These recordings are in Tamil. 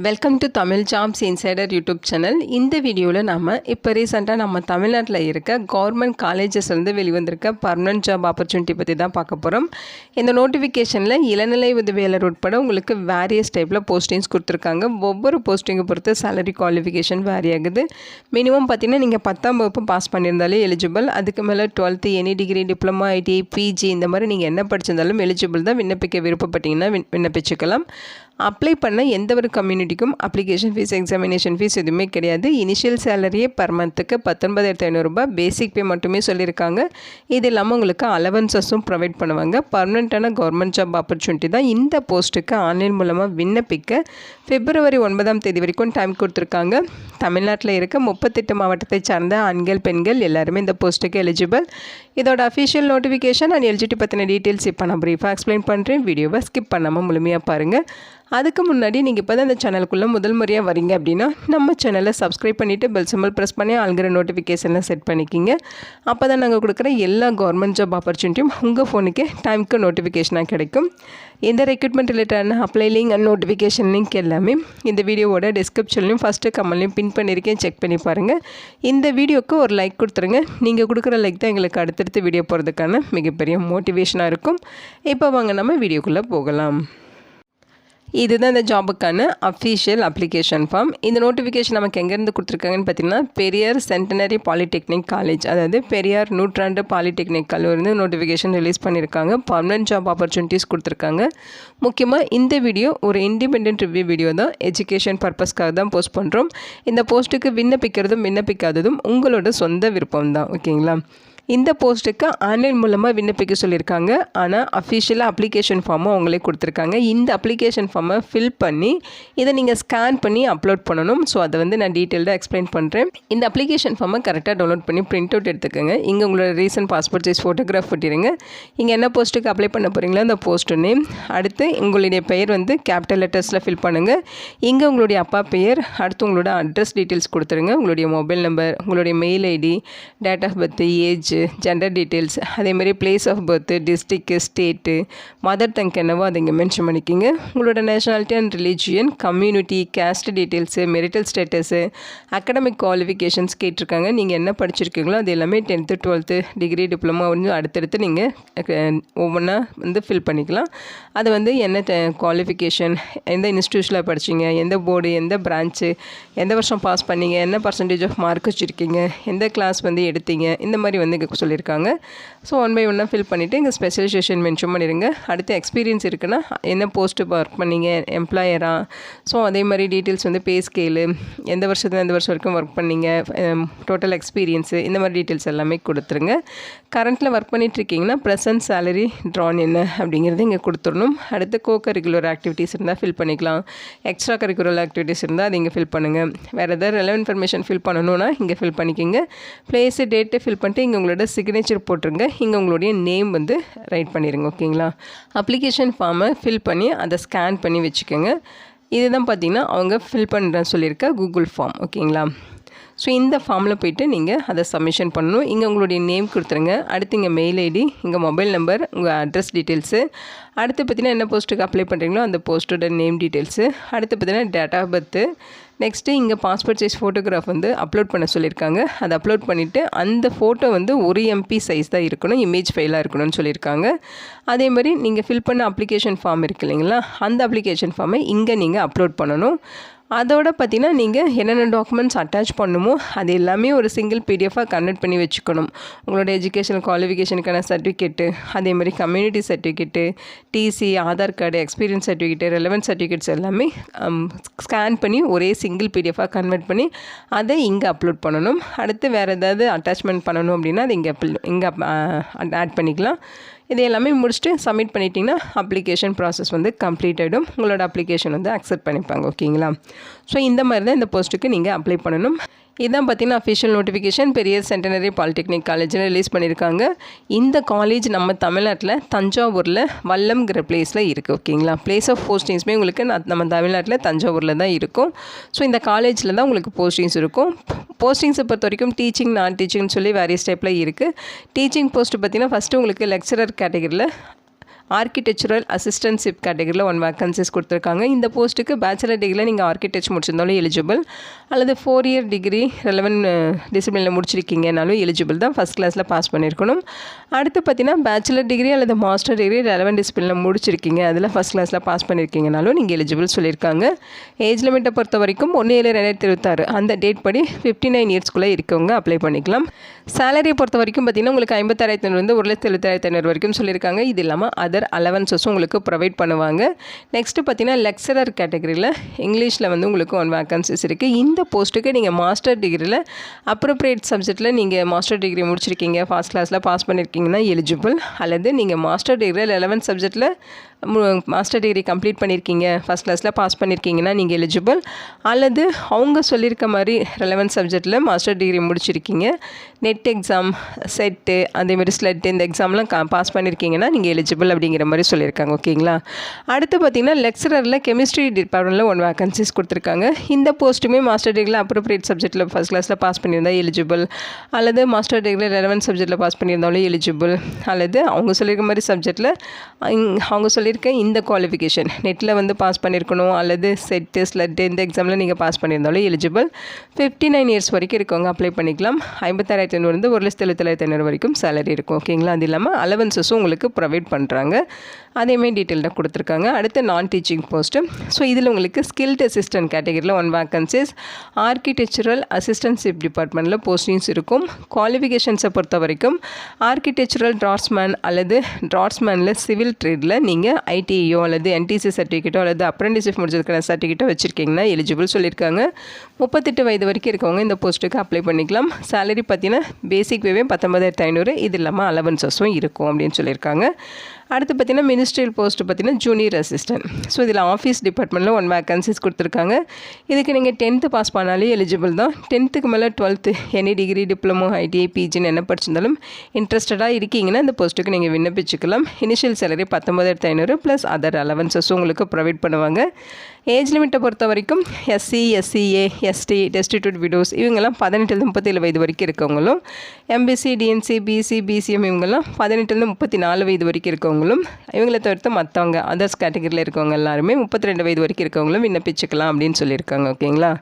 Welcome to Tamil jobs insider YouTube channel. இந்த வீடியோவில் நம்ம இப்போ ரீசெண்டாக நம்ம தமிழ்நாட்டில் இருக்க கவர்மெண்ட் காலேஜஸ்லேருந்து வெளிவந்திருக்க பர்மனன்ட் ஜாப் ஆப்பர்ச்சுனிட்டி பற்றி தான் பார்க்க போகிறோம். இந்த நோட்டிஃபிகேஷனில் இளநிலை உதவியாளர் உட்பட உங்களுக்கு வேரியஸ் டைப்பில் போஸ்டிங்ஸ் கொடுத்துருக்காங்க. ஒவ்வொரு போஸ்டிங்கை பொறுத்து சேலரி குவாலிஃபிகேஷன் வேரி ஆகுது. மினிமம் பார்த்திங்கன்னா நீங்கள் 10ஆம் வகுப்பு பாஸ் பண்ணியிருந்தாலே எலிஜிபிள். அதுக்கு மேலே 12th any degree, diploma, ITI, PG இந்த மாதிரி நீங்கள் என்ன படிச்சிருந்தாலும் எலிஜிபிள் தான். விண்ணப்பிக்க விருப்பப்பட்டீங்கன்னா விண்ணப்பிச்சுக்கலாம். அப்ளை பண்ண எந்த ஒரு கம்யூனிட்டிக்கும் அப்ளிகேஷன் ஃபீஸ், எக்ஸாமினேஷன் ஃபீஸ் எதுவுமே கிடையாது. இனிஷியல் சேலரியே பர் மந்த்துக்கு 19,500 ரூபாய் பேசிக் பே மட்டுமே சொல்லியிருக்காங்க. இது இல்லாமல் உங்களுக்கு அலவன்சஸும் ப்ரொவைட் பண்ணுவாங்க. பர்மனெண்ட்டான கவர்மெண்ட் ஜாப் ஆப்பர்ச்சுனிட்டி தான். இந்த போஸ்ட்டுக்கு ஆன்லைன் மூலமாக விண்ணப்பிக்க February 9ஆம் தேதி வரைக்கும் டைம் கொடுத்துருக்காங்க. தமிழ்நாட்டில் இருக்க 38 மாவட்டத்தை சார்ந்த ஆண்கள், பெண்கள் எல்லாருமே இந்த போஸ்ட்டுக்கு எலிஜிபிள். இதோட அஃபிஷியல் நோட்டிஃபிகேஷன் அண்ட் எலிஜிபிலிட்டி பற்றின டீட்டெயில்ஸ் இப்போ நான் ப்ரீஃபாக எக்ஸ்பிளைன் பண்ணுறேன். வீடியோவை ஸ்கிப் பண்ணாமல் முழுமையாக பாருங்கள். அதுக்கு முன்னாடி நீங்கள் இப்போ தான் இந்த சேனலுக்குள்ளே முதல் முறையாக வரீங்க அப்படின்னா நம்ம சேனலை சப்ஸ்கிரைப் பண்ணிவிட்டு பெல் சிம்பல் ப்ரெஸ் பண்ணி ஆல்கிற நோட்டிஃபிகேஷனை செட் பண்ணிக்கிங்க. அப்போ தான் நாங்கள் கொடுக்குற எல்லா கவர்மெண்ட் ஜாப் ஆப்பர்ச்சுனிட்டியும் உங்கள் ஃபோனுக்கு டைமுக்கு நோட்டிஃபிகேஷனாக கிடைக்கும். இந்த ரெக்ரூட்மெண்ட் ரிலேட்டடான apply link and notification link எல்லாமே இந்த வீடியோவோட டிஸ்கிரிப்ஷன்லையும் ஃபஸ்ட்டு கமெண்ட்லையும் பின் பண்ணியிருக்கேன், செக் பண்ணி பாருங்கள். இந்த வீடியோக்கு ஒரு லைக் கொடுத்துருங்க. நீங்கள் கொடுக்குற லைக் தான் எங்களுக்கு அடுத்தடுத்து வீடியோ போகிறதுக்கான மிகப்பெரிய மோட்டிவேஷனாக இருக்கும். இப்போ வாங்க நம்ம வீடியோக்குள்ளே போகலாம். இதுதான் இந்த ஜாபுக்கான அஃபிஷியல் அப்ளிகேஷன் ஃபார்ம். இந்த நோட்டிஃபிகேஷன் நமக்கு எங்கேருந்து கொடுத்துருக்காங்கன்னு பார்த்தீங்கன்னா பெரியார் சென்டனரி பாலிடெக்னிக் காலேஜ், அதாவது பெரியார் நூற்றாண்டு பாலிடெக்னிக் கல்லூரிந்து நோட்டிஃபிகேஷன் ரிலீஸ் பண்ணியிருக்காங்க. பர்மனன்ட் ஜாப் ஆப்பர்ச்சுனிட்டிஸ் கொடுத்துருக்காங்க. முக்கியமாக இந்த வீடியோ ஒரு இண்டிபெண்டன்ட் ரிவ்யூ வீடியோ தான், எஜுகேஷன் பர்பஸ்க்காக தான் போஸ்ட் பண்ணுறோம். இந்த போஸ்ட்டுக்கு விண்ணப்பிக்கிறதும் விண்ணப்பிக்காததும் உங்களோட சொந்த விருப்பம் தான், ஓகேங்களா. இந்த போஸ்ட்டுக்கு ஆன்லைன் மூலமாக விண்ணப்பிக்க சொல்லியிருக்காங்க. ஆனால் அஃபிஷியலாக அப்ளிகேஷன் ஃபார்மும் அவங்களே கொடுத்துருக்காங்க. இந்த அப்ளிகேஷன் ஃபார்மை ஃபில் பண்ணி இதை நீங்கள் ஸ்கேன் பண்ணி அப்லோட் பண்ணணும். ஸோ அதை நான் டீட்டெயில்டாக எக்ஸ்பிளைன் பண்ணுறேன். இந்த அப்ளிகேஷன் ஃபார்மை கரெக்டாக டவுன்லோட் பண்ணி பிரிண்ட் அவுட் எடுத்துக்கோங்க. இங்கே உங்களோட ரீசன்ட் பாஸ்போர்ட் சைஸ் ஃபோட்டோகிராஃப் ஒட்டிடுங்க. இங்கே என்ன போஸ்ட்டுக்கு அப்ளை பண்ண போகிறீங்களோ அந்த போஸ்ட் நேம், அடுத்து உங்களுடைய பெயர் கேபிட்டல் லெட்டர்ஸில் ஃபில் பண்ணுங்கள். இங்கே உங்களுடைய அப்பா பெயர், அடுத்து உங்களோட அட்ரஸ் டீட்டெயில்ஸ் கொடுத்துருங்க. உங்களுடைய மொபைல் நம்பர், உங்களுடைய mail ID, date of birth, age, gender details, அதேமாதிரி place of birth, district, state, mother tongue என்னவோ அதை இங்கே மென்ஷன் பண்ணிக்கிங்க. உங்களோட nationality and religion, community, caste details, marital status, academic qualifications கேட்டிருக்காங்க. நீங்கள் என்ன படிச்சிருக்கீங்களோ அது எல்லாமே 10th 12th டிகிரி, டிப்ளமா அடுத்தடுத்து நீங்கள் ஒவ்வொன்றா ஃபில் பண்ணிக்கலாம். அது என்ன குவாலிஃபிகேஷன், எந்த இன்ஸ்டியூஷனில் படிச்சிங்க, எந்த போர்டு, எந்த பிரான்ச்சு, எந்த வருஷம் பாஸ் பண்ணீங்க, என்ன பர்சன்டேஜ் ஆஃப் மார்க் வச்சுருக்கீங்க, எந்த கிளாஸ் எடுத்தீங்க, இந்த மாதிரி இங்கே சொல்லியிருக்காங்க. ஸோ 1 by 1 ஃபில் பண்ணிவிட்டு இங்கே ஸ்பெஷலைசேஷன் மென்ஷன் பண்ணிடுங்க. அடுத்து எக்ஸ்பீரியன்ஸ் இருக்குன்னா என்ன போஸ்ட்டு ஒர்க் பண்ணீங்க, எம்ப்ளாயரா, ஸோ அதே மாதிரி டீட்டெயில்ஸ் பே ஸ்கேலு, எந்த வருஷத்துல எந்த வருஷம் வரைக்கும் ஒர்க் பண்ணீங்க, டோட்டல் எக்ஸ்பீரியன்ஸு, இந்த மாதிரி டீட்டெயில்ஸ் எல்லாமே கொடுத்துருங்க. கரண்ட்டில் ஒர்க் பண்ணிகிட்ருக்கீங்கன்னா ப்ரெசன்ட் சேலரி ட்ரான் என்ன அப்படிங்கிறது இங்கே கொடுத்துடணும். அடுத்து கோ கரிக்குலர் ஆக்டிவிட்டீஸ் இருந்தால் ஃபில் பண்ணிக்கலாம். எக்ஸ்ட்ரா கரிக்குலர் ஆக்டிவிட்டீஸ் இருந்தால் அது இங்கே ஃபில் பண்ணுங்கள். வேறு எதாவது ரெலவென்ட் இன்ஃபர்மேஷன் ஃபில் பண்ணணுன்னா இங்கே ஃபில் பண்ணிக்கோங்க. ப்ளேஸு, டேட்டு ஃபில் பண்ணிட்டு இங்கே உங்களோட சிக்னேச்சர் போட்டுருங்க. இங்கே உங்களுடைய நேம் ரைட் பண்ணிடுங்க, ஓகேங்களா. அப்ளிகேஷன் ஃபார்மை ஃபில் பண்ணி அதை ஸ்கேன் பண்ணி வச்சுக்கோங்க. இதுதான் பார்த்திங்கன்னா அவங்க ஃபில் பண்ணுறேன்னு சொல்லியிருக்க கூகுள் ஃபார்ம், ஓகேங்களா. ஸோ இந்த ஃபார்மில் போய்ட்டு நீங்கள் அதை சப்மிஷன் பண்ணணும். இங்கே உங்களுடைய நேம் கொடுத்துருங்க. அடுத்து இங்கே மெயில் ஐடி, இங்கே மொபைல் நம்பர், உங்கள் அட்ரஸ் டீட்டெயில்ஸு, அடுத்து பார்த்திங்கன்னா என்ன போஸ்ட்டுக்கு அப்ளை பண்ணுறீங்களோ அந்த போஸ்ட்டோட நேம் டீட்டெயில்ஸு, அடுத்து பார்த்திங்கன்னா டேட் ஆஃப் பர்த்து, நெக்ஸ்ட்டு இங்கே பாஸ்போர்ட் சைஸ் ஃபோட்டோகிராஃப் அப்லோட் பண்ண சொல்லியிருக்காங்க. அதை அப்லோட் பண்ணிவிட்டு அந்த ஃபோட்டோ 1 MB சைஸ் தான் இருக்கணும், இமேஜ் ஃபைலாக இருக்கணும்னு சொல்லியிருக்காங்க. அதே மாதிரி நீங்கள் ஃபில் பண்ண அப்ளிகேஷன் ஃபார்ம் இருக்கு இல்லைங்களா, அந்த அப்ளிகேஷன் ஃபார்மை இங்கே நீங்கள் அப்லோட் பண்ணணும். அதோட பார்த்திங்கன்னா நீங்கள் என்னென்ன டாக்குமெண்ட்ஸ் அட்டாச் பண்ணுமோ அது எல்லாமே ஒரு சிங்கிள் PDF கன்வெர்ட் பண்ணி வச்சுக்கணும். உங்களோட எஜுகேஷன் குவாலிஃபிகேஷனுக்கான சர்டிஃபிகேட்டு, அதே மாதிரி community certificate, TC, Aadhaar card, experience certificate, relevant certificates எல்லாமே ஸ்கேன் பண்ணி ஒரே சிங்கிள் PDF கன்வெர்ட் பண்ணி அதை இங்கே அப்லோட் பண்ணணும். அடுத்து வேறு ஏதாவது அட்டாச்மெண்ட் பண்ணணும் அப்படின்னா அது இங்கே ஆட் பண்ணிக்கலாம். இது எல்லாமே முடிச்சுட்டு சப்மிட் பண்ணிட்டீங்கன்னா அப்ளிகேஷன் ப்ராசஸ் கம்ப்ளீட் ஆகிடும். உங்களோட அப்ளிகேஷன் அக்செப்ட் பண்ணிப்பாங்க, ஓகேங்களா. ஸோ இந்த மாதிரி தான் இந்த போஸ்ட்டுக்கு நீங்கள் அப்ளை பண்ணணும். இதுதான் பார்த்திங்கன்னா official notification Periyar centenary polytechnic காலேஜில் ரிலீஸ் பண்ணியிருக்காங்க. இந்த காலேஜ் நம்ம தமிழ்நாட்டில் தஞ்சாவூரில் வல்லம்ங்கிற பிளேஸில் இருக்குது, ஓகேங்களா. பிளேஸ் ஆஃப் போஸ்டிங்ஸுமே உங்களுக்கு நம்ம தமிழ்நாட்டில் தஞ்சாவூரில் தான் இருக்கும். ஸோ இந்த காலேஜில் தான் உங்களுக்கு போஸ்டிங்ஸ் இருக்கும். போஸ்டிங்ஸை பொறுத்த வரைக்கும் டீச்சிங், நான் டீச்சிங்னு சொல்லி வேரியஸ் டைப்பில் இருக்குது. டீச்சிங் போஸ்ட்டு பார்த்திங்கன்னா ஃபஸ்ட்டு உங்களுக்கு லெக்சரர் கேட்டகரியில் ஆர்கிடெக்சரல் அசிஸ்டன்ட்ஷிப் கேட்டகரியில் 1 வேக்கன்சிஸ் கொடுத்துருக்காங்க. இந்த போஸ்ட்டுக்கு பேச்சுலர் டிகிரியில் நீங்கள் ஆர்கிடெக்சர் முடிச்சிருந்தாலும் எலிஜிபிள், அல்லது 4 இயர் டிகிரி ரெலவென்ட் டிசிப்ளினில் முடிச்சிருக்கீங்கனாலும் எலிஜிபிள் தான். ஃபஸ்ட் கிளாஸில் பாஸ் பண்ணியிருக்கணும். அடுத்து பார்த்தீங்கன்னா பேச்சுலர் டிகிரி அல்லது மாஸ்டர் டிகிரி ரெலவென்ட் டிசிப்ளினில் முடிச்சிருக்கீங்க, அதில் ஃபஸ்ட் கிளாஸில் பாஸ் பண்ணியிருக்கீங்கனாலும் நீங்கள் எலிஜிபிள் சொல்லியிருக்காங்க. ஏஜ் லிமிட்டை பொறுத்த வரைக்கும் 1/7/2026 அந்த டேட் படி 59 இயர்ஸ்க்குள்ளே இருக்கவங்க அப்ளை பண்ணிக்கலாம். சேலரியை பொறுத்த வரைக்கும் பார்த்தீங்கன்னா உங்களுக்கு 56,500 1,76,500 வரைக்கும் சொல்லியிருக்காங்க. இது இல்லாமல் அதர் அலவன்சஸும் உங்களுக்கு ப்ரொவைட் பண்ணுவாங்க. நெக்ஸ்ட்டு பார்த்தீங்கன்னா லெக்சரர் கேட்டகரியில் இங்கிலீஷில் வந்து உங்களுக்கு 1 வேக்கன்சிஸ் இருக்குது. இந்த போஸ்ட்டுக்கு நீங்கள் மாஸ்டர் டிகிரியில் அப்ரோப்ரியேட் சப்ஜெக்டில் நீங்கள் மாஸ்டர் டிகிரி முடிச்சிருக்கீங்க, ஃபர்ஸ்ட் கிளாஸில் பாஸ் பண்ணியிருக்கீங்கன்னா எலிஜிபிள், அல்லது நீங்கள் மாஸ்டர் டிகிரியில் 11th சப்ஜெக்டில் மாஸ்டர் டிகிரி கம்ப்ளீட் பண்ணியிருக்கீங்க, ஃபஸ்ட் கிளாஸில் பாஸ் பண்ணியிருக்கீங்கன்னா நீங்கள் எலிஜிபிள், அல்லது அவங்க சொல்லியிருக்க மாதிரி ரெலவென்ட் சப்ஜெக்டில் மாஸ்டர் டிகிரி முடிச்சிருக்கீங்க, நெட் எக்ஸாம், செட்டு, அதேமாதிரி ஸ்லெட் இந்த எக்ஸாம்லாம் பாஸ் பண்ணியிருக்கீங்கன்னா நீங்கள் எலிஜிபிள் அப்படிங்கிற மாதிரி சொல்லியிருக்காங்க. ஓகேங்களா. அடுத்து பார்த்தீங்கன்னா லெக்சரரில் கெமிஸ்ட்ரி டிபார்ட்மெண்ட்டில் 1 வேக்கன்சிஸ் கொடுத்துருக்காங்க. இந்த போஸ்ட்டுமே மாஸ்டர் டிகிரியில் அப்ரோப்ரியேட் சப்ஜெக்டில் ஃபஸ்ட் கிளாஸில் பாஸ் பண்ணியிருந்தால் எலிஜிபிள், அல்லது மாஸ்டர் டிகிரியில் ரெலவென்ட் சப்ஜெக்டில் பாஸ் பண்ணியிருந்தாலும் எலிஜிபிள், அல்லது அவங்க சொல்லியிருக்க மாதிரி சப்ஜெக்டில் அவங்க சொல்லியிருக்க இந்த குவாலிஃபிகேஷன் நெட்டில் வந்து பாஸ் பண்ணியிருக்கணும், அல்லது செட்டு ஸ்லெட்டு இந்த எக்ஸாமில் நீங்கள் பாஸ் பண்ணியிருந்தாலும் எலிஜிபிள். 59 இயர்ஸ் வரைக்கும் இருக்கவங்க அப்ளை பண்ணிக்கலாம். 56,500 1,77,500 வரைக்கும் சேலரி இருக்கும். ஓகேங்களா. அது இல்லாமல் அலவன்சஸும் உங்களுக்கு ப்ரொவைட் பண்ணுறாங்க. அதேமாதிரி டீட்டெயில்டாக கொடுத்துருக்காங்க. அடுத்து நான் டீச்சிங் போஸ்ட்டு. ஸோ இதில் உங்களுக்கு ஸ்கில்ட் அசிஸ்டன்ட் கேட்டகரியில் 1 வேக்கன்சிஸ், ஆர்கிடெக்சரல் அசிஸ்டன்ட்ஷிப் டிபார்ட்மெண்ட்டில் போஸ்டிங்ஸ் இருக்கும். குவாலிஃபிகேஷன்ஸை பொறுத்த வரைக்கும் ஆர்கிடெக்சரல் டிராட்ஸ்மேன் அல்லது டிராட்ஸ்மேனில் சிவில் ட்ரேடில் நீங்கள் ஐடிஐயோ அல்லது என்டிசி சர்டிஃபிகேட்டோ அல்லது அப்ரெண்டிஸ்ஷிப் முடிச்சதுக்கான சர்டிஃபிகேட்டோ வச்சுருக்கீங்கன்னா எலிஜிபிள் சொல்லியிருக்காங்க. 38 வயது வரைக்கும் இருக்கவங்க இந்த போஸ்ட்டுக்கு அப்ளை பண்ணிக்கலாம். சேலரி பார்த்தீங்கன்னா பேசிக் பேவே 19,500, இது இல்லாமல் அலவன்சஸும் இருக்கும் அப்படின்னு சொல்லியிருக்காங்க. அடுத்து பார்த்தீங்கன்னா மினிஸ்ட்ரியல் போஸ்ட்டு பார்த்தீங்கன்னா ஜூனியர் அசிஸ்டன்ட். ஸோ இதில் ஆஃபீஸ் டிபார்ட்மெண்ட்டில் 1 வேக்கன்சிஸ் கொடுத்துருக்காங்க. இதுக்கு நீங்கள் 10th பாஸ் பண்ணாலே எலிஜிபிள் தான். 10th மேலே 12th any degree, diploma, ITI, பிஜின்னு என்ன படிச்சிருந்தாலும் இன்ட்ரெஸ்டடாக இருக்கீங்கன்னா இந்த போஸ்ட்டுக்கு நீங்கள் விண்ணப்பிச்சுக்கலாம். இனிஷியல் சேலரி 19,500 ப்ளஸ் அதர் அலவன்சஸும் உங்களுக்கு ப்ரொவைட் பண்ணுவாங்க. ஏஜ் லிமிட்டை பொறுத்த வரைக்கும் SC, SCA, ST, destitute widows இவங்கெல்லாம் 18-37 வயது வரைக்கும் இருக்கவங்களும், எம்பிசி, டிஎன்சி, பிசி, பிசிஎம் இவங்கெல்லாம் 18-34 வயது வரைக்கும் இருக்கவங்களும், இவங்களை தவிர்த்து மற்றவங்க அதர்ஸ் கேட்டகரியில் இருக்கவங்க எல்லாருமே 32 வயது வரைக்கும் இருக்கவங்களும் விண்ணப்பிச்சுக்கலாம் அப்படின்னு சொல்லியிருக்காங்க. ஓகேங்களா.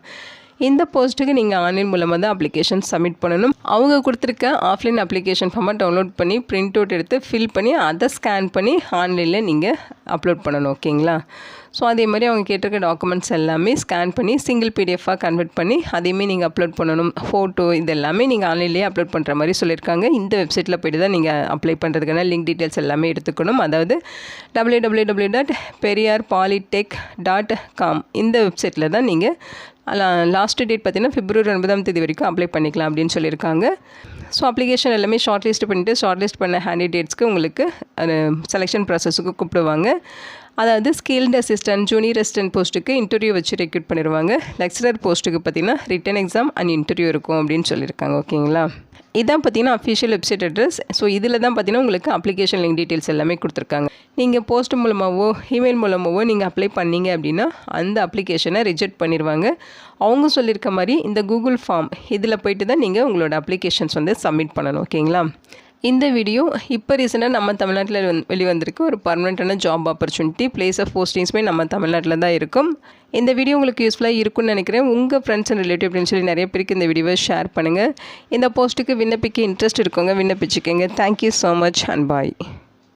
இந்த போஸ்ட்டுக்கு நீங்கள் ஆன்லைன் மூலமாக தான் அப்ளிகேஷன் சப்மிட் பண்ணணும். அவங்க கொடுத்துருக்க ஆஃப்லைன் அப்ளிகேஷன் ஃபார்மை டவுன்லோட் பண்ணி பிரிண்ட் அவுட் எடுத்து ஃபில் பண்ணி அதை ஸ்கேன் பண்ணி ஆன்லைனில் நீங்கள் அப்லோட் பண்ணணும். ஓகேங்களா. ஸோ அதே மாதிரி அவங்க கேட்டிருக்க டாக்குமெண்ட்ஸ் எல்லாமே ஸ்கேன் பண்ணி சிங்கிள் பிடிஎஃபாக கன்வெர்ட் பண்ணி அதையுமே நீங்கள் அப்லோட் பண்ணணும். ஃபோட்டோ இது எல்லாமே நீங்கள் ஆன்லைன்லேயே அப்லோட் பண்ணுற மாதிரி சொல்லியிருக்காங்க. இந்த வெப்சைட்டில் போய்ட்டு தான் நீங்கள் அப்ளை பண்ணுறதுக்கான லிங்க் டீட்டெயில்ஸ் எல்லாமே எடுத்துக்கணும். அதாவது www.periyarpolytech.com இந்த வெப்சைட்டில் தான் நீங்கள் லாஸ்ட் டேட் பார்த்தீங்கன்னா February 9 வரைக்கும் அப்ளை பண்ணிக்கலாம் அப்படின்னு சொல்லியிருக்காங்க. ஸோ அப்ளிகேஷன் எல்லாமே ஷார்ட் லிஸ்ட் பண்ணிவிட்டு ஷார்ட் லிஸ்ட் பண்ண கேண்டிடேட்ஸ்க்கு உங்களுக்கு செலெக்ஷன் ப்ராசஸுக்கு கூப்பிடுவாங்க. அதாவது ஸ்கில்டு அசிஸ்டன்ட், ஜூனியர் அசிஸ்டன்ட் போஸ்ட்டுக்கு இன்டர்வியூ வச்சு ரெக்ரூட் பண்ணிடுவாங்க. லெக்சரர் போஸ்ட்டுக்கு பார்த்தீங்கன்னா ரிட்டன் எக்ஸாம் அண்ட் இன்டர்வியூ இருக்கும் அப்படின்னு சொல்லியிருக்காங்க. ஓகேங்களா. இதான் பார்த்தீங்கன்னா அஃபிஷியல் வெப்சைட் அட்ரஸ். ஸோ இதில் தான் பார்த்தீங்கன்னா உங்களுக்கு அப்ளிகேஷன் லிங்க் டீட்டெயில்ஸ் எல்லாமே கொடுத்துருக்காங்க. நீங்கள் போஸ்ட் மூலமாகவோ இமெயில் மூலமாகவோ நீங்கள் அப்ளை பண்ணீங்க அப்படின்னா அந்த அப்ளிகேஷனை ரிஜெக்ட் பண்ணிடுவாங்க. அவங்க சொல்லியிருக்க மாதிரி இந்த கூகுள் ஃபார்ம் இதில் போய்ட்டு தான் நீங்கள் உங்களோட அப்ளிகேஷன்ஸ் வந்து சப்மிட் பண்ணணும். ஓகேங்களா. இந்த வீடியோ இப்போ ரீசெண்டாக நம்ம தமிழ்நாட்டில் வெளிவந்திருக்கு ஒரு பர்மனெண்ட்டான ஜாப் ஆப்பர்ச்சுனிட்டி. பிளேஸ் ஆஃப் போஸ்டிங்ஸுமே நம்ம தமிழ்நாட்டில் தான் இருக்கும். இந்த வீடியோ உங்களுக்கு யூஸ்ஃபுல்லாக இருக்கும்னு நினைக்கிறேன். உங்கள் ஃப்ரெண்ட்ஸ் அண்ட் ரிலேட்டிவ் அப்படின்னு சொல்லி நிறைய பேருக்கு இந்த வீடியோவை ஷேர் பண்ணுங்கள். இந்த போஸ்ட்டுக்கு விண்ணப்பிக்க இன்ட்ரெஸ்ட் இருக்கவங்க விண்ணப்பிச்சுக்கோங்க. Thank you so much and bye.